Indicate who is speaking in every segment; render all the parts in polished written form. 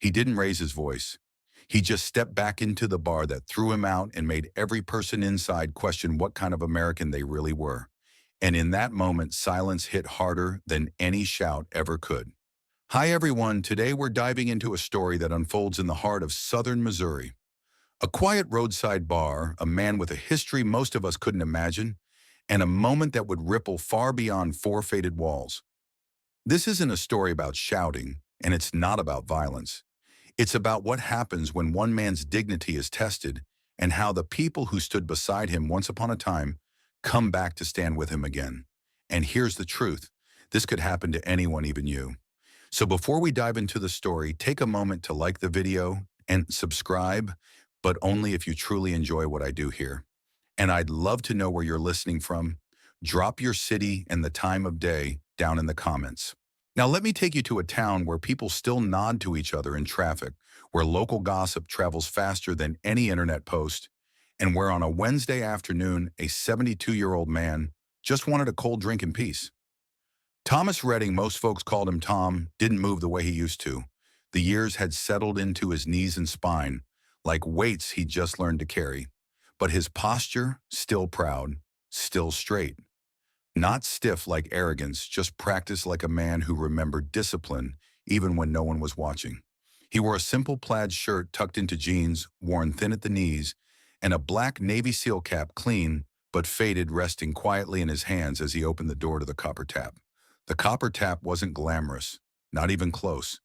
Speaker 1: He didn't raise his voice. He just stepped back into the bar that threw him out and made every person inside question what kind of American they really were. And in that moment, silence hit harder than any shout ever could. Hi everyone, today we're diving into a story that unfolds in the heart of southern Missouri. A quiet roadside bar, a man with a history most of us couldn't imagine, and a moment that would ripple far beyond four faded walls. This isn't a story about shouting, and it's not about violence. It's about what happens when one man's dignity is tested and how the people who stood beside him once upon a time come back to stand with him again. And here's the truth. This could happen to anyone, even you. So before we dive into the story, take a moment to like the video and subscribe, but only if you truly enjoy what I do here. And I'd love to know where you're listening from. Drop your city and the time of day down in the comments. Now let me take you to a town where people still nod to each other in traffic, where local gossip travels faster than any internet post, and where on a Wednesday afternoon, a 72-year-old man just wanted a cold drink in peace. Thomas Redding, most folks called him Tom, didn't move the way he used to. The years had settled into his knees and spine, like weights he'd just learned to carry. But his posture, still proud, still straight. Not stiff like arrogance, just practiced like a man who remembered discipline even when no one was watching. He wore a simple plaid shirt tucked into jeans, worn thin at the knees, and a black Navy SEAL cap, clean but faded, resting quietly in his hands as he opened the door to the copper tap. The copper tap wasn't glamorous, not even close.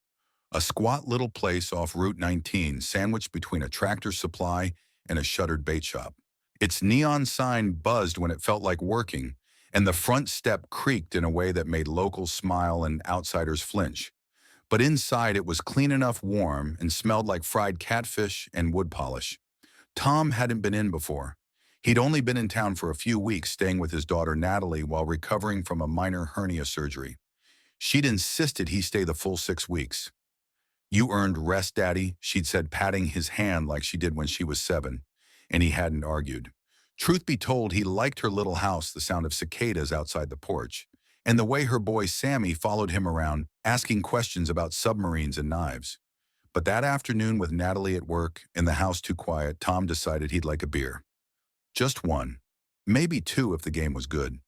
Speaker 1: A squat little place off Route 19, sandwiched between a Tractor Supply and a shuttered bait shop. Its neon sign buzzed when it felt like working, and the front step creaked in a way that made locals smile and outsiders flinch. But inside it was clean enough, warm, and smelled like fried catfish and wood polish. Tom hadn't been in before. He'd only been in town for a few weeks, staying with his daughter Natalie while recovering from a minor hernia surgery. She'd insisted he stay the full 6 weeks. "You earned rest, Daddy," she'd said, patting his hand like she did when she was 7, and he hadn't argued. Truth be told, he liked her little house, the sound of cicadas outside the porch, and the way her boy Sammy followed him around, asking questions about submarines and knives. But that afternoon, with Natalie at work and the house too quiet, Tom decided he'd like a beer. Just one. Maybe two if the game was good.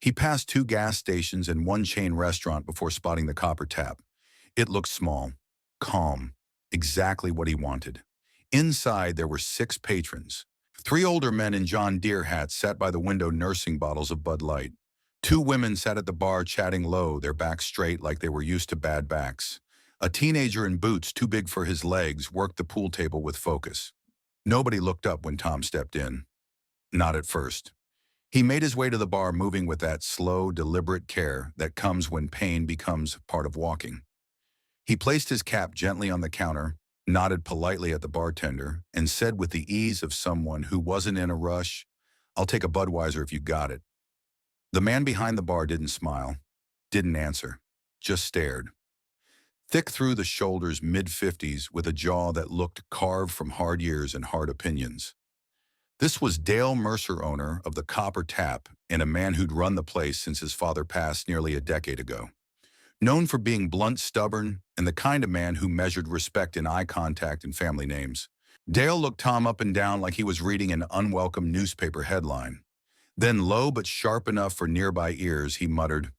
Speaker 1: He passed 2 gas stations and 1 chain restaurant before spotting the copper tap. It looked small, calm, exactly what he wanted. Inside, there were 6 patrons. 3 older men in John Deere hats sat by the window nursing bottles of Bud Light. 2 women sat at the bar chatting low, their backs straight like they were used to bad backs. A teenager in boots too big for his legs worked the pool table with focus. Nobody looked up when Tom stepped in. Not at first. He made his way to the bar, moving with that slow, deliberate care that comes when pain becomes part of walking. He placed his cap gently on the counter, nodded politely at the bartender, and said with the ease of someone who wasn't in a rush, "I'll take a Budweiser if you got it." The man behind the bar didn't smile, didn't answer, just stared. Thick through the shoulders, mid-50s, with a jaw that looked carved from hard years and hard opinions. This was Dale Mercer, owner of the Copper Tap, and a man who'd run the place since his father passed nearly a decade ago. Known for being blunt, stubborn, and the kind of man who measured respect in eye contact and family names. Dale looked Tom up and down like he was reading an unwelcome newspaper headline. Then, low but sharp enough for nearby ears, he muttered,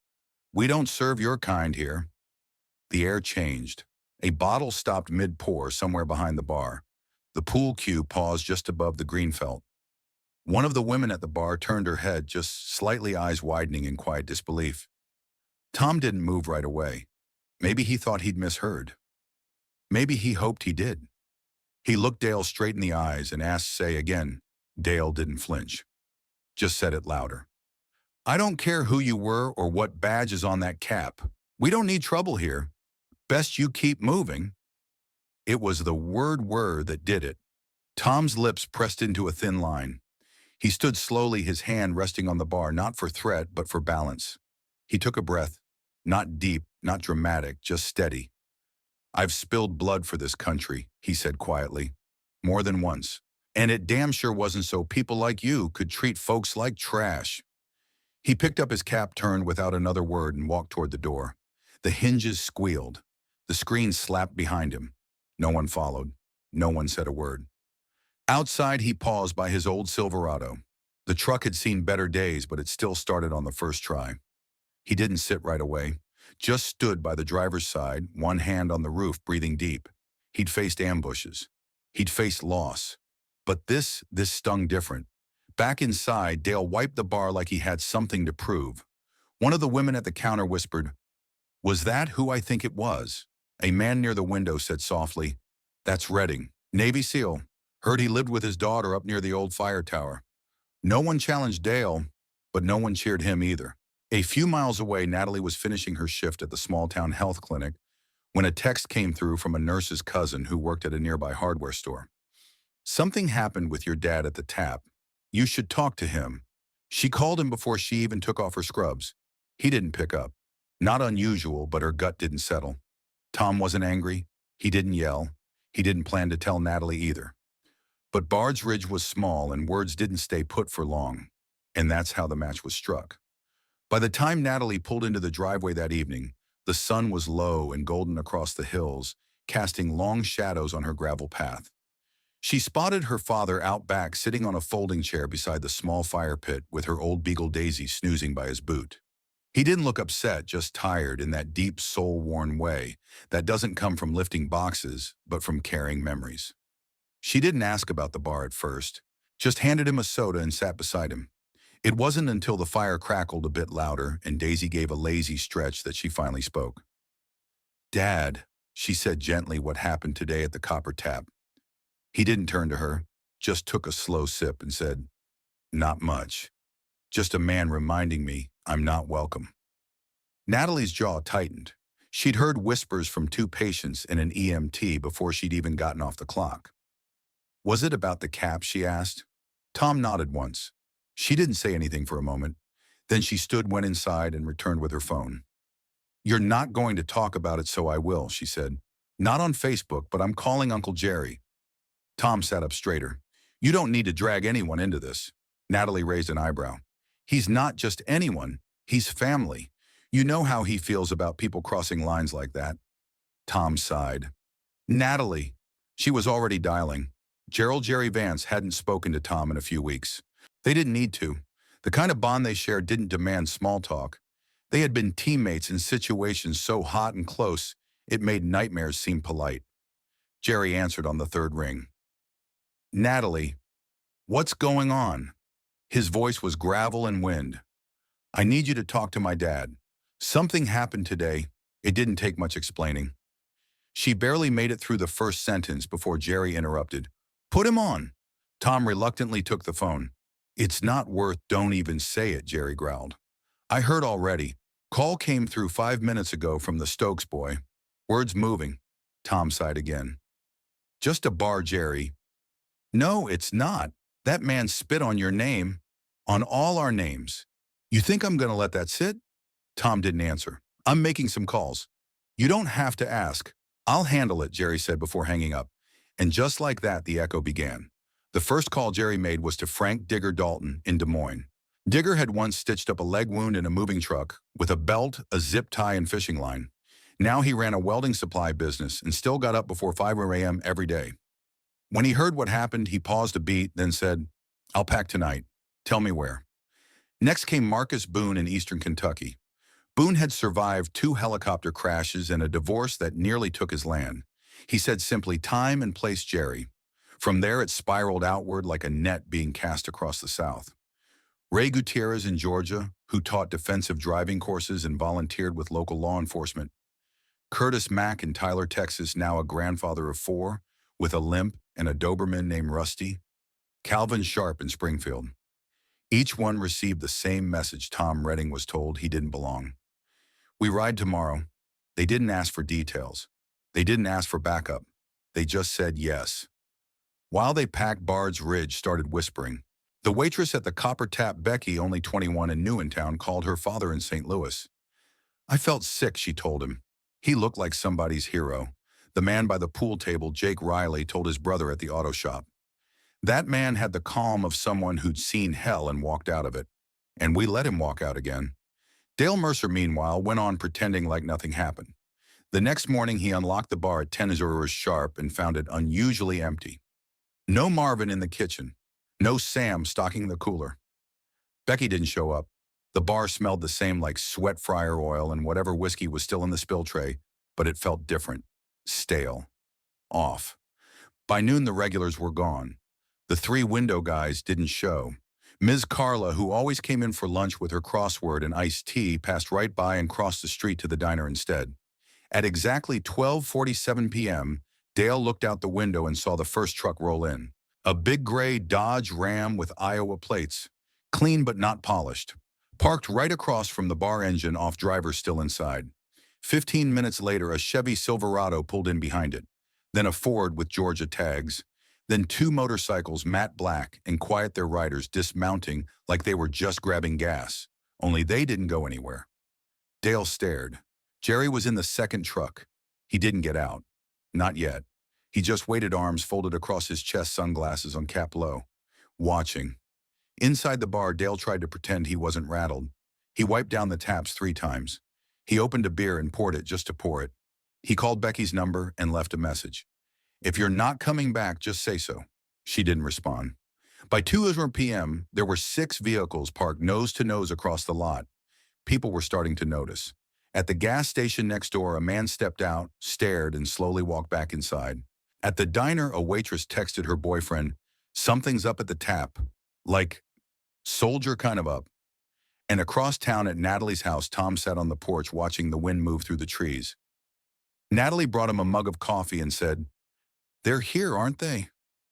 Speaker 1: "We don't serve your kind here." The air changed. A bottle stopped mid-pour somewhere behind the bar. The pool cue paused just above the green felt. One of the women at the bar turned her head, just slightly, eyes widening in quiet disbelief. Tom didn't move right away. Maybe he thought he'd misheard. Maybe he hoped he did. He looked Dale straight in the eyes and asked, "Say again." Dale didn't flinch. Just said it louder. "I don't care who you were or what badge is on that cap. We don't need trouble here. Best you keep moving." It was the word that did it. Tom's lips pressed into a thin line. He stood slowly, his hand resting on the bar, not for threat, but for balance. He took a breath, not deep, not dramatic, just steady. "I've spilled blood for this country," he said quietly, "more than once. And it damn sure wasn't so people like you could treat folks like trash." He picked up his cap, turned without another word, and walked toward the door. The hinges squealed. The screen slapped behind him. No one followed. No one said a word. Outside, he paused by his old Silverado. The truck had seen better days, but it still started on the first try. He didn't sit right away, just stood by the driver's side, one hand on the roof, breathing deep. He'd faced ambushes. He'd faced loss. But this stung different. Back inside, Dale wiped the bar like he had something to prove. One of the women at the counter whispered, "Was that who I think it was?" A man near the window said softly, "That's Redding, Navy SEAL. Heard he lived with his daughter up near the old fire tower." No one challenged Dale, but no one cheered him either. A few miles away, Natalie was finishing her shift at the small-town health clinic when a text came through from a nurse's cousin who worked at a nearby hardware store. "Something happened with your dad at the tap. You should talk to him." She called him before she even took off her scrubs. He didn't pick up. Not unusual, but her gut didn't settle. Tom wasn't angry. He didn't yell. He didn't plan to tell Natalie either. But Bard's Ridge was small and words didn't stay put for long. And that's how the match was struck. By the time Natalie pulled into the driveway that evening, the sun was low and golden across the hills, casting long shadows on her gravel path. She spotted her father out back sitting on a folding chair beside the small fire pit with her old beagle Daisy snoozing by his boot. He didn't look upset, just tired in that deep, soul-worn way that doesn't come from lifting boxes, but from carrying memories. She didn't ask about the bar at first, just handed him a soda and sat beside him. It wasn't until the fire crackled a bit louder and Daisy gave a lazy stretch that she finally spoke. "Dad," she said gently, "what happened today at the copper tap?" He didn't turn to her, just took a slow sip and said, "Not much. Just a man reminding me I'm not welcome." Natalie's jaw tightened. She'd heard whispers from two patients and an EMT before she'd even gotten off the clock. "Was it about the cap?" she asked. Tom nodded once. She didn't say anything for a moment. Then she went inside and returned with her phone. "You're not going to talk about it, so I will," she said. "Not on Facebook, but I'm calling Uncle Jerry." Tom sat up straighter. "You don't need to drag anyone into this." Natalie raised an eyebrow. "He's not just anyone. He's family. You know how he feels about people crossing lines like that." Tom sighed. "Natalie." She was already dialing. Gerald Jerry Vance hadn't spoken to Tom in a few weeks. They didn't need to. The kind of bond they shared didn't demand small talk. They had been teammates in situations so hot and close, it made nightmares seem polite. Jerry answered on the third ring. "Natalie, what's going on?" His voice was gravel and wind. "I need you to talk to my dad. Something happened today. It didn't take much explaining." She barely made it through the first sentence before Jerry interrupted. "Put him on." Tom reluctantly took the phone. "It's not worth, don't even say it," Jerry growled. "I heard already. Call came through 5 minutes ago from the Stokes boy. Words moving." Tom sighed again. "Just a bar, Jerry." "No, it's not. That man spit on your name. On all our names. You think I'm going to let that sit?" Tom didn't answer. "I'm making some calls." "You don't have to ask. I'll handle it," Jerry said before hanging up. And just like that, the echo began. The first call Jerry made was to Frank Digger Dalton in Des Moines. Digger had once stitched up a leg wound in a moving truck with a belt, a zip tie, and fishing line. Now he ran a welding supply business and still got up before 5 a.m. every day. When he heard what happened, he paused a beat, then said, "I'll pack tonight. Tell me where." Next came Marcus Boone in eastern Kentucky. Boone had survived 2 helicopter crashes and a divorce that nearly took his land. He said simply, "Time and place, Jerry." From there, it spiraled outward like a net being cast across the South. Ray Gutierrez in Georgia, who taught defensive driving courses and volunteered with local law enforcement. Curtis Mack in Tyler, Texas, now a grandfather of 4, with a limp and a Doberman named Rusty. Calvin Sharp in Springfield. Each one received the same message Tom Redding was told he didn't belong. "We ride tomorrow." They didn't ask for details. They didn't ask for backup. They just said yes. While they packed, Bard's Ridge started whispering. The waitress at the Copper Tap, Becky, only 21 and new in town, called her father in St. Louis. "I felt sick," she told him. He looked like somebody's hero. The man by the pool table, Jake Riley, told his brother at the auto shop. That man had the calm of someone who'd seen hell and walked out of it. And we let him walk out again. Dale Mercer, meanwhile, went on pretending like nothing happened. The next morning, he unlocked the bar at 10 hours sharp and found it unusually empty. No Marvin in the kitchen. No Sam stocking the cooler. Becky didn't show up. The bar smelled the same, like sweat fryer oil and whatever whiskey was still in the spill tray, but it felt different. Stale. Off. By noon, the regulars were gone. The three window guys didn't show. Ms. Carla, who always came in for lunch with her crossword and iced tea, passed right by and crossed the street to the diner instead. At exactly 12:47 p.m., Dale looked out the window and saw the first truck roll in. A big gray Dodge Ram with Iowa plates, clean but not polished, parked right across from the bar engine off driver still inside. 15 minutes later, a Chevy Silverado pulled in behind it, then a Ford with Georgia tags, then two motorcycles matte black and quiet their riders dismounting like they were just grabbing gas, only they didn't go anywhere. Dale stared. Jerry was in the second truck. He didn't get out. Not yet. He just waited, arms folded across his chest, sunglasses on cap low, watching. Inside the bar, Dale tried to pretend he wasn't rattled. He wiped down the taps 3 times. He opened a beer and poured it just to pour it. He called Becky's number and left a message. "If you're not coming back, just say so." She didn't respond. By 2 p.m., there were 6 vehicles parked nose to nose across the lot. People were starting to notice. At the gas station next door, a man stepped out, stared, and slowly walked back inside. At the diner, a waitress texted her boyfriend, "Something's up at the tap." Like, soldier kind of up. And across town at Natalie's house, Tom sat on the porch watching the wind move through the trees. Natalie brought him a mug of coffee and said, "They're here, aren't they?"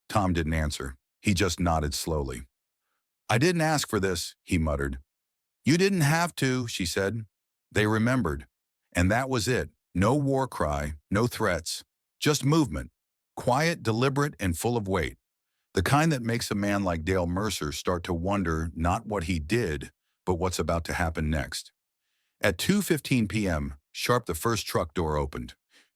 Speaker 1: Tom didn't answer. He just nodded slowly. "I didn't ask for this," he muttered. "You didn't have to," she said. They remembered. And that was it. No war cry, no threats, just movement. Quiet, deliberate, and full of weight. The kind that makes a man like Dale Mercer start to wonder not what he did, but what's about to happen next. At 2:15 p.m., sharp, the first truck door opened.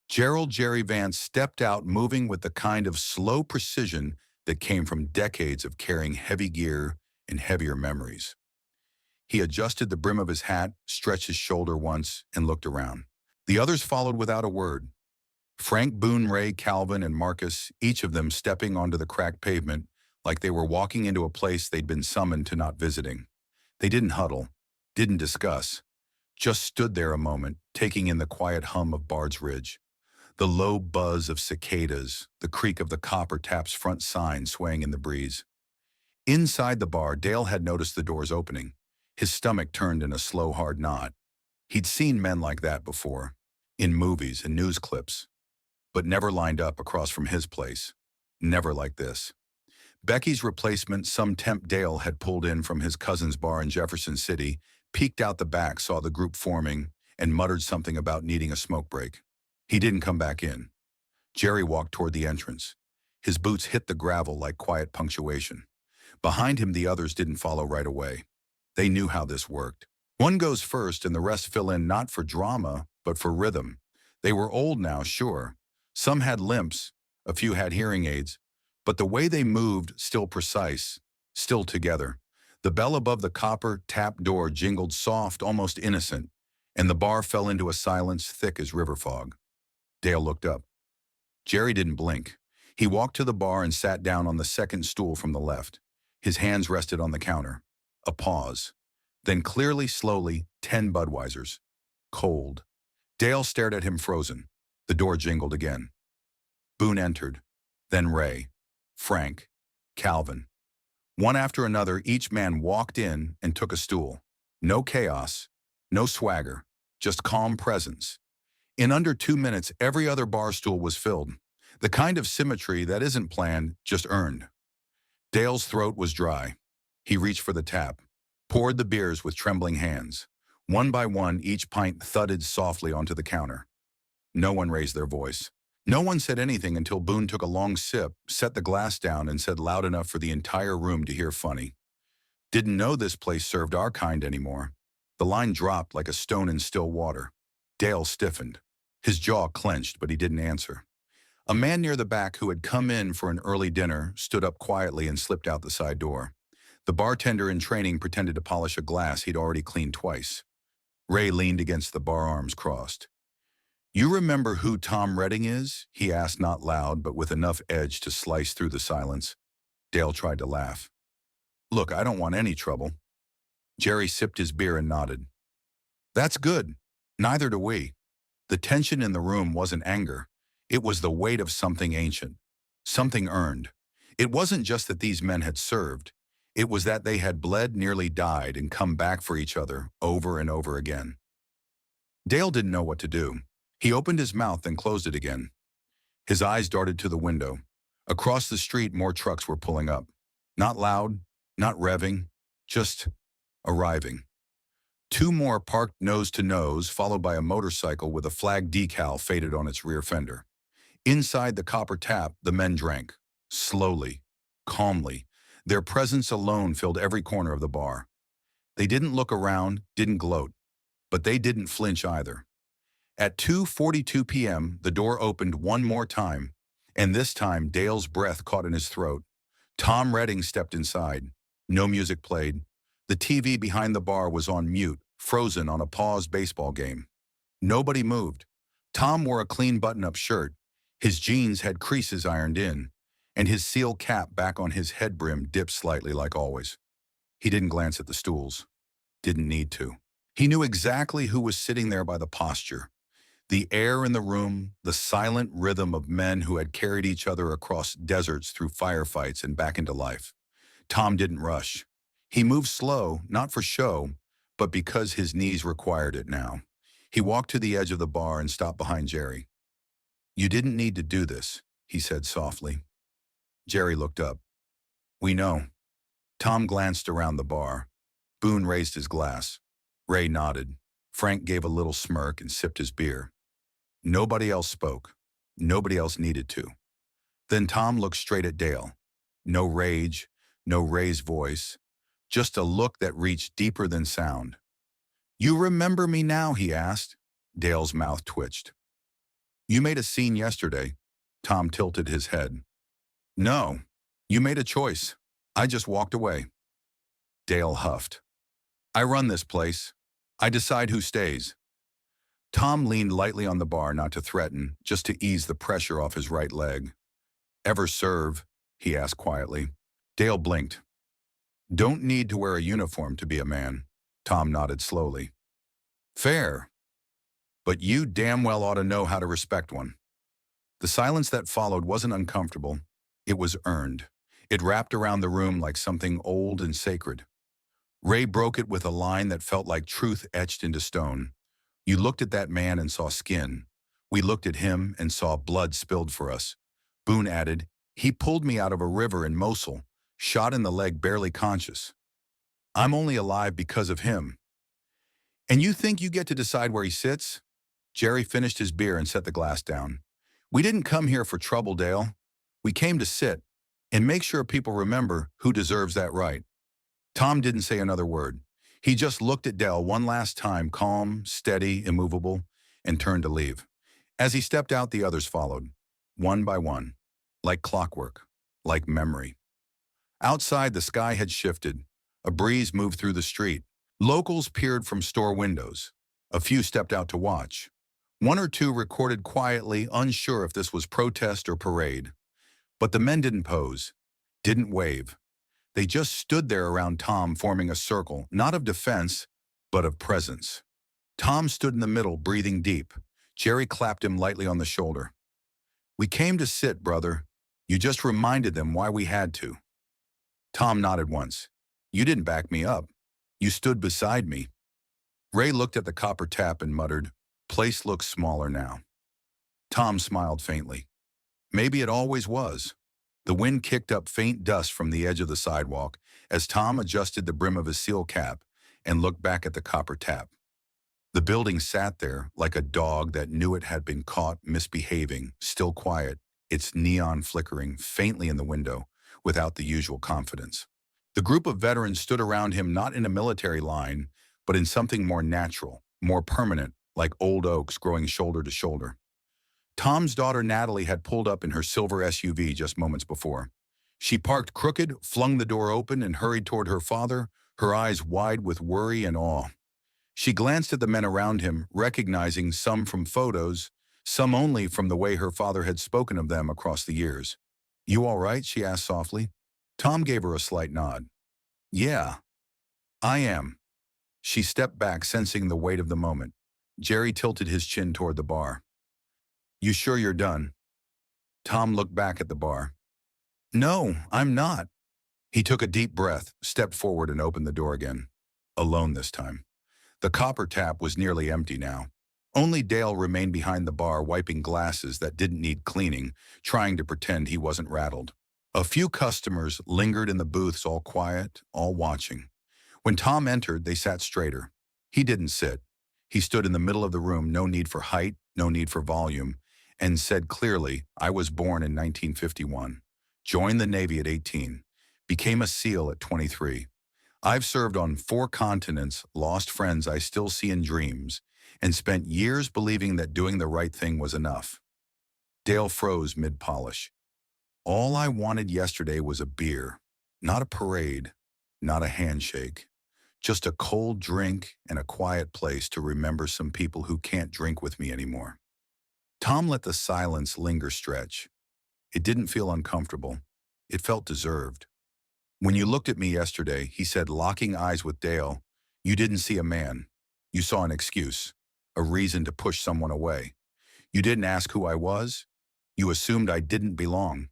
Speaker 1: Gerald Jerry Vance stepped out, moving with the kind of slow precision that came from decades of carrying heavy gear and heavier memories. He adjusted the brim of his hat, stretched his shoulder once, and looked around. The others followed without a word. Frank, Boone, Ray, Calvin, and Marcus, each of them stepping onto the cracked pavement like they were walking into a place they'd been summoned to not visiting. They didn't huddle, didn't discuss, just stood there a moment, taking in the quiet hum of Bard's Ridge, the low buzz of cicadas, the creak of the copper tap's front sign swaying in the breeze. Inside the bar, Dale had noticed the doors opening. His stomach turned in a slow, hard knot. He'd seen men like that before, in movies and news clips, but never lined up across from his place. Never like this. Becky's replacement, some temp Dale had pulled in from his cousin's bar in Jefferson City, peeked out the back, saw the group forming, and muttered something about needing a smoke break. He didn't come back in. Jerry walked toward the entrance. His boots hit the gravel like quiet punctuation. Behind him, the others didn't follow right away. They knew how this worked. One goes first and the rest fill in, not for drama, but for rhythm. They were old now, sure. Some had limps, a few had hearing aids, but the way they moved, still precise, still together. The bell above the copper tap door jingled soft, almost innocent, and the bar fell into a silence thick as river fog. Dale looked up. Jerry didn't blink. He walked to the bar and sat down on the second stool from the left. His hands rested on the counter. A pause. Then clearly, slowly, 10 Budweisers. Cold. Dale stared at him, frozen. The door jingled again. Boone entered. Then Ray. Frank. Calvin. One after another, each man walked in and took a stool. No chaos. No swagger. Just calm presence. In under 2 minutes, every other bar stool was filled. The kind of symmetry that isn't planned, just earned. Dale's throat was dry. He reached for the tap, poured the beers with trembling hands. One by one, each pint thudded softly onto the counter. No one raised their voice. No one said anything until Boone took a long sip, set the glass down, and said loud enough for the entire room to hear, "Funny. Didn't know this place served our kind anymore." The line dropped like a stone in still water. Dale stiffened. His jaw clenched, but he didn't answer. A man near the back who had come in for an early dinner stood up quietly and slipped out the side door. The bartender in training pretended to polish a glass he'd already cleaned twice. Ray leaned against the bar, arms crossed. You remember who Tom Redding is? He asked, not loud, but with enough edge to slice through the silence. Dale tried to laugh. Look, I don't want any trouble. Jerry sipped his beer and nodded. That's good. Neither do we. The tension in the room wasn't anger. It was the weight of something ancient, something earned. It wasn't just that these men had served. It was that they had bled, nearly died, and come back for each other over and over again. Dale didn't know what to do. He opened his mouth and closed it again. His eyes darted to the window. Across the street, more trucks were pulling up. Not loud, not revving, just arriving. Two more parked nose to nose, followed by a motorcycle with a flag decal faded on its rear fender. Inside the copper tap, the men drank. Slowly, calmly. Their presence alone filled every corner of the bar. They didn't look around, didn't gloat, but they didn't flinch either. At 2:42 p.m., the door opened one more time, and this time Dale's breath caught in his throat. Tom Redding stepped inside. No music played. The TV behind the bar was on mute, frozen on a paused baseball game. Nobody moved. Tom wore a clean button-up shirt. His jeans had creases ironed in, and his seal cap back on his head brim dipped slightly like always. He didn't glance at the stools. Didn't need to. He knew exactly who was sitting there by the posture. The air in the room, the silent rhythm of men who had carried each other across deserts through firefights and back into life. Tom didn't rush. He moved slow, not for show, but because his knees required it now. He walked to the edge of the bar and stopped behind Jerry. "You didn't need to do this," he said softly. Jerry looked up. "We know." Tom glanced around the bar. Boone raised his glass. Ray nodded. Frank gave a little smirk and sipped his beer. Nobody else spoke. Nobody else needed to. Then Tom looked straight at Dale. No rage, no raised voice, just a look that reached deeper than sound. "You remember me now?" he asked. Dale's mouth twitched. "You made a scene yesterday." Tom tilted his head. "No, you made a choice. I just walked away." Dale huffed. "I run this place. I decide who stays." Tom leaned lightly on the bar, not to threaten, just to ease the pressure off his right leg. "Ever serve?" he asked quietly. Dale blinked. "Don't need to wear a uniform to be a man." Tom nodded slowly. "Fair. But you damn well ought to know how to respect one." The silence that followed wasn't uncomfortable. It was earned. It wrapped around the room like something old and sacred. Ray broke it with a line that felt like truth etched into stone. "You looked at that man and saw skin. We looked at him and saw blood spilled for us." Boone added, "He pulled me out of a river in Mosul, shot in the leg, barely conscious. I'm only alive because of him." "And you think you get to decide where he sits?" Jerry finished his beer and set the glass down. "We didn't come here for trouble, Dale. We came to sit and make sure people remember who deserves that right." Tom didn't say another word. He just looked at Dale one last time, calm, steady, immovable, and turned to leave. As he stepped out, the others followed, one by one, like clockwork, like memory. Outside, the sky had shifted. A breeze moved through the street. Locals peered from store windows. A few stepped out to watch. One or two recorded quietly, unsure if this was protest or parade. But the men didn't pose, didn't wave. They just stood there around Tom, forming a circle, not of defense, but of presence. Tom stood in the middle, breathing deep. Jerry clapped him lightly on the shoulder. "We came to sit, brother. You just reminded them why we had to." Tom nodded once. "You didn't back me up. You stood beside me." Ray looked at the copper tap and muttered, "Place looks smaller now." Tom smiled faintly. Maybe it always was. The wind kicked up faint dust from the edge of the sidewalk as Tom adjusted the brim of his seal cap and looked back at the copper tap. The building sat there like a dog that knew it had been caught misbehaving, still quiet, its neon flickering faintly in the window, without the usual confidence. The group of veterans stood around him, not in a military line, but in something more natural, more permanent, like old oaks growing shoulder to shoulder. Tom's daughter Natalie had pulled up in her silver SUV just moments before. She parked crooked, flung the door open, and hurried toward her father, her eyes wide with worry and awe. She glanced at the men around him, recognizing some from photos, some only from the way her father had spoken of them across the years. "You all right?" she asked softly. Tom gave her a slight nod. "Yeah, I am." She stepped back, sensing the weight of the moment. Jerry tilted his chin toward the bar. "You sure you're done?" Tom looked back at the bar. "No, I'm not." He took a deep breath, stepped forward and opened the door again. Alone this time. The copper tap was nearly empty now. Only Dale remained behind the bar, wiping glasses that didn't need cleaning, trying to pretend he wasn't rattled. A few customers lingered in the booths, all quiet, all watching. When Tom entered, they sat straighter. He didn't sit. He stood in the middle of the room, no need for height, no need for volume, and said clearly, "I was born in 1951, joined the Navy at 18, became a SEAL at 23. I've served on 4 continents, lost friends I still see in dreams, and spent years believing that doing the right thing was enough." Dale froze mid-polish. "All I wanted yesterday was a beer, not a parade, not a handshake. Just a cold drink and a quiet place to remember some people who can't drink with me anymore." Tom let the silence linger stretch. It didn't feel uncomfortable. It felt deserved. "When you looked at me yesterday," he said, locking eyes with Dale, "you didn't see a man. You saw an excuse, a reason to push someone away. You didn't ask who I was. You assumed I didn't belong."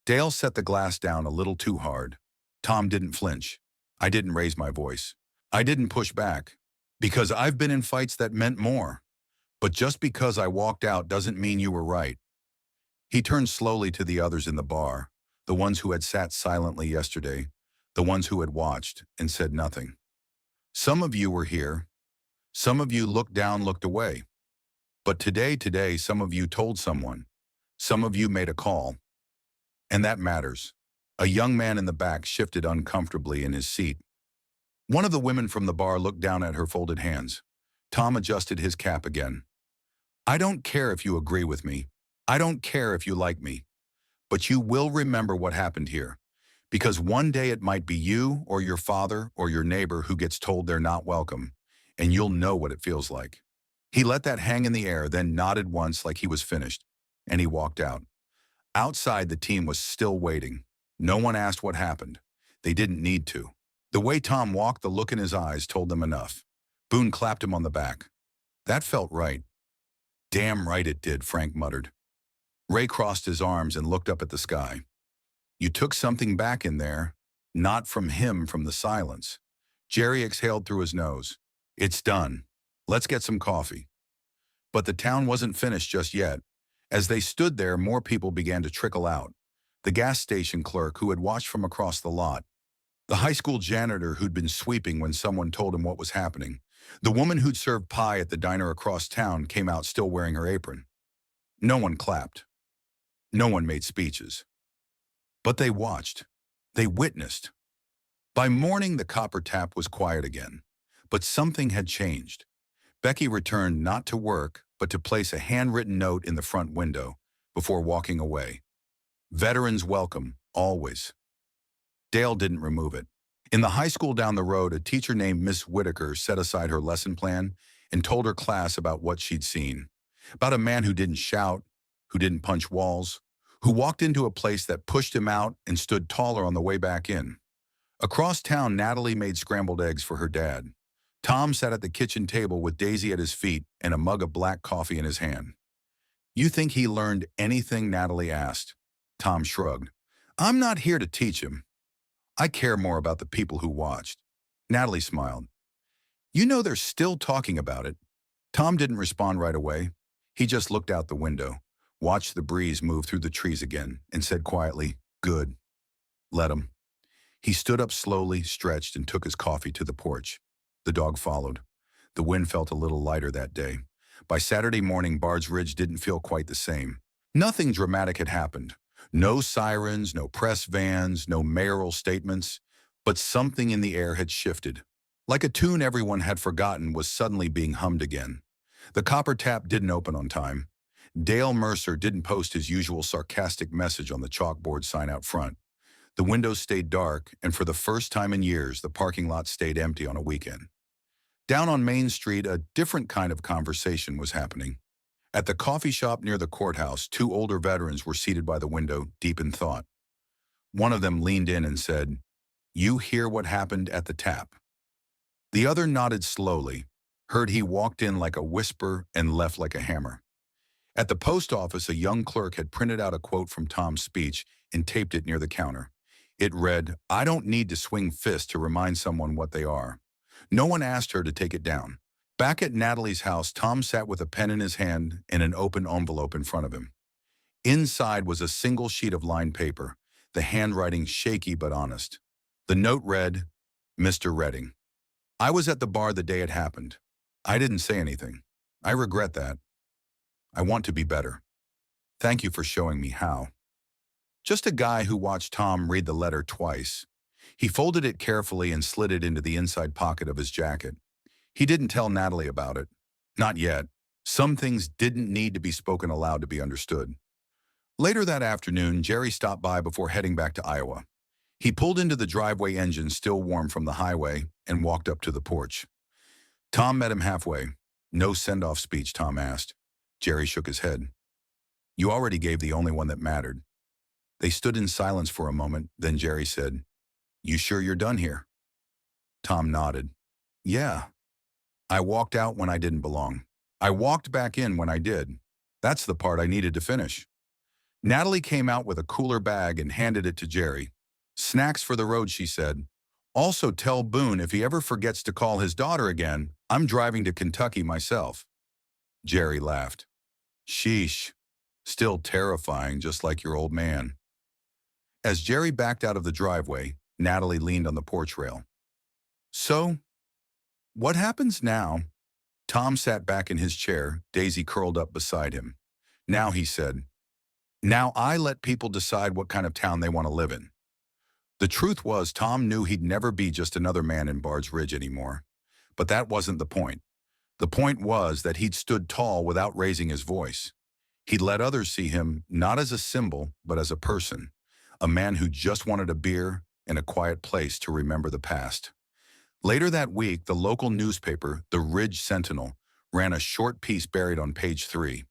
Speaker 1: Dale set the glass down a little too hard. Tom didn't flinch. "I didn't raise my voice. I didn't push back. Because I've been in fights that meant more. But just because I walked out doesn't mean you were right." He turned slowly to the others in the bar, the ones who had sat silently yesterday, the ones who had watched and said nothing. "Some of you were here. Some of you looked down, looked away. But today, some of you told someone. Some of you made a call. And that matters." A young man in the back shifted uncomfortably in his seat. One of the women from the bar looked down at her folded hands. Tom adjusted his cap again. "I don't care if you agree with me. I don't care if you like me. But you will remember what happened here. Because one day it might be you or your father or your neighbor who gets told they're not welcome, and you'll know what it feels like." He let that hang in the air, then nodded once like he was finished, and he walked out. Outside, the team was still waiting. No one asked what happened. They didn't need to. The way Tom walked, the look in his eyes told them enough. Boone clapped him on the back. "That felt right." "Damn right it did," Frank muttered. Ray crossed his arms and looked up at the sky. "You took something back in there, not from him, from the silence." Jerry exhaled through his nose. "It's done. Let's get some coffee." But the town wasn't finished just yet. As they stood there, more people began to trickle out. The gas station clerk who had watched from across the lot. The high school janitor who'd been sweeping when someone told him what was happening. The woman who'd served pie at the diner across town came out still wearing her apron. No one clapped. No one made speeches. But they watched. They witnessed. By morning, the copper tap was quiet again. But something had changed. Becky returned not to work, but to place a handwritten note in the front window before walking away. "Veterans welcome, always." Dale didn't remove it. In the high school down the road, a teacher named Miss Whitaker set aside her lesson plan and told her class about what she'd seen. About a man who didn't shout, who didn't punch walls, who walked into a place that pushed him out and stood taller on the way back in. Across town, Natalie made scrambled eggs for her dad. Tom sat at the kitchen table with Daisy at his feet and a mug of black coffee in his hand. "You think he learned anything?" Natalie asked. Tom shrugged. "I'm not here to teach him. I care more about the people who watched." Natalie smiled. "You know they're still talking about it." Tom didn't respond right away. He just looked out the window, watched the breeze move through the trees again, and said quietly, "Good. Let him." He stood up slowly, stretched, and took his coffee to the porch. The dog followed. The wind felt a little lighter that day. By Saturday morning, Bard's Ridge didn't feel quite the same. Nothing dramatic had happened. No sirens, no press vans, no mayoral statements. But something in the air had shifted. Like a tune everyone had forgotten was suddenly being hummed again. The copper tap didn't open on time. Dale Mercer didn't post his usual sarcastic message on the chalkboard sign out front. The windows stayed dark, and for the first time in years, the parking lot stayed empty on a weekend. Down on Main Street, a different kind of conversation was happening. At the coffee shop near the courthouse, two older veterans were seated by the window, deep in thought. One of them leaned in and said, "You hear what happened at the tap?" The other nodded slowly, heard he walked in like a whisper and left like a hammer. At the post office, a young clerk had printed out a quote from Tom's speech and taped it near the counter. It read, "I don't need to swing fists to remind someone what they are." No one asked her to take it down. Back at Natalie's house, Tom sat with a pen in his hand and an open envelope in front of him. Inside was a single sheet of lined paper, the handwriting shaky but honest. The note read, "Mr. Redding, I was at the bar the day it happened. I didn't say anything. I regret that. I want to be better. Thank you for showing me how." Just a guy who watched Tom read the letter twice. He folded it carefully and slid it into the inside pocket of his jacket. He didn't tell Natalie about it. Not yet. Some things didn't need to be spoken aloud to be understood. Later that afternoon, Jerry stopped by before heading back to Iowa. He pulled into the driveway, engine still warm from the highway, and walked up to the porch. Tom met him halfway. "No send-off speech?" Tom asked. Jerry shook his head. "You already gave the only one that mattered." They stood in silence for a moment, then Jerry said, "You sure you're done here?" Tom nodded. "Yeah. I walked out when I didn't belong. I walked back in when I did. That's the part I needed to finish." Natalie came out with a cooler bag and handed it to Jerry. "Snacks for the road," she said. "Also tell Boone if he ever forgets to call his daughter again, I'm driving to Kentucky myself." Jerry laughed. "Sheesh. Still terrifying, just like your old man." As Jerry backed out of the driveway, Natalie leaned on the porch rail. "So, what happens now?" Tom sat back in his chair, Daisy curled up beside him. "Now," he said, "now I let people decide what kind of town they want to live in." The truth was, Tom knew he'd never be just another man in Bard's Ridge anymore. But that wasn't the point. The point was that he'd stood tall without raising his voice. He'd let others see him not as a symbol, but as a person, a man who just wanted a beer and a quiet place to remember the past. Later that week, the local newspaper, the Ridge Sentinel, ran a short piece buried on page 3.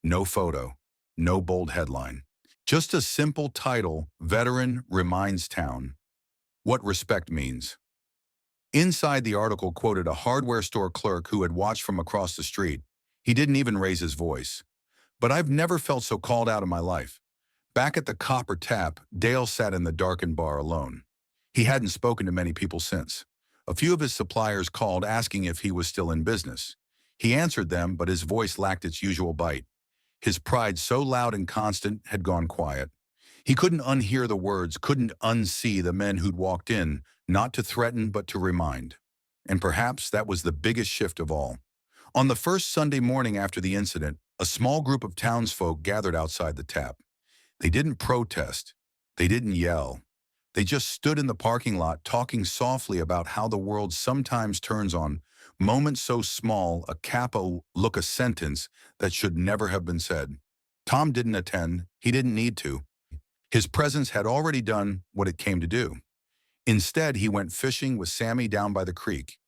Speaker 1: No photo, no bold headline. Just a simple title, "Veteran Reminds Town What Respect Means." Inside the article quoted a hardware store clerk who had watched from across the street. He didn't even raise his voice. "But I've never felt so called out in my life." Back at the Copper Tap, Dale sat in the darkened bar alone. He hadn't spoken to many people since. A few of his suppliers called asking if he was still in business. He answered them, but his voice lacked its usual bite. His pride, so loud and constant, had gone quiet. He couldn't unhear the words, couldn't unsee the men who'd walked in, not to threaten but to remind. And perhaps that was the biggest shift of all. On the first Sunday morning after the incident, a small group of townsfolk gathered outside the tap. They didn't protest. They didn't yell. They just stood in the parking lot talking softly about how the world sometimes turns on moments so small, a capo look a sentence that should never have been said. Tom didn't attend. He didn't need to. His presence had already done what it came to do. Instead, he went fishing with Sammy down by the creek.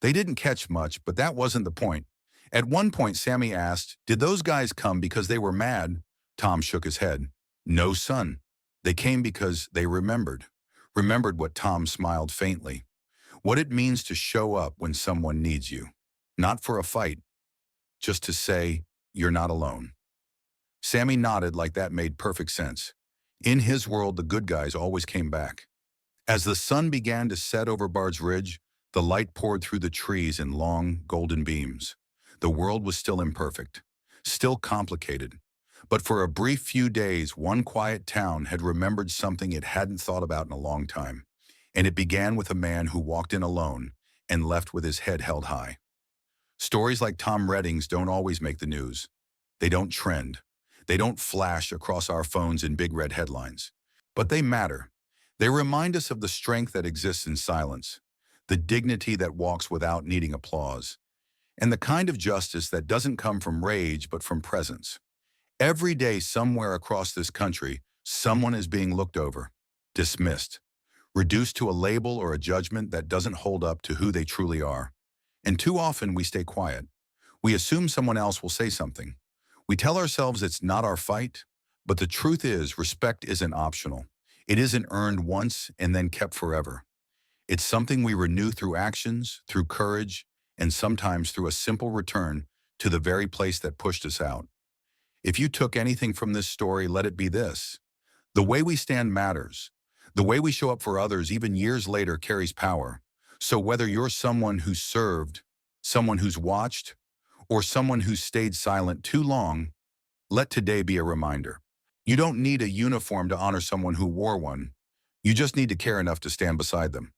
Speaker 1: They didn't catch much, but that wasn't the point. At one point, Sammy asked, "Did those guys come because they were mad?" Tom shook his head. "No, son. They came because they remembered." Remembered what? Tom smiled faintly. "What it means to show up when someone needs you. Not for a fight. Just to say, you're not alone." Sammy nodded like that made perfect sense. In his world, the good guys always came back. As the sun began to set over Bard's Ridge, the light poured through the trees in long, golden beams. The world was still imperfect, still complicated. But for a brief few days, one quiet town had remembered something it hadn't thought about in a long time. And it began with a man who walked in alone and left with his head held high. Stories like Tom Redding's don't always make the news. They don't trend. They don't flash across our phones in big red headlines. But they matter. They remind us of the strength that exists in silence, the dignity that walks without needing applause, and the kind of justice that doesn't come from rage but from presence. Every day somewhere across this country, someone is being looked over, dismissed, reduced to a label or a judgment that doesn't hold up to who they truly are. And too often we stay quiet. We assume someone else will say something. We tell ourselves it's not our fight, but the truth is respect isn't optional. It isn't earned once and then kept forever. It's something we renew through actions, through courage, and sometimes through a simple return to the very place that pushed us out. If you took anything from this story, let it be this. The way we stand matters. The way we show up for others, even years later, carries power. So whether you're someone who's served, someone who's watched, or someone who's stayed silent too long, let today be a reminder. You don't need a uniform to honor someone who wore one. You just need to care enough to stand beside them.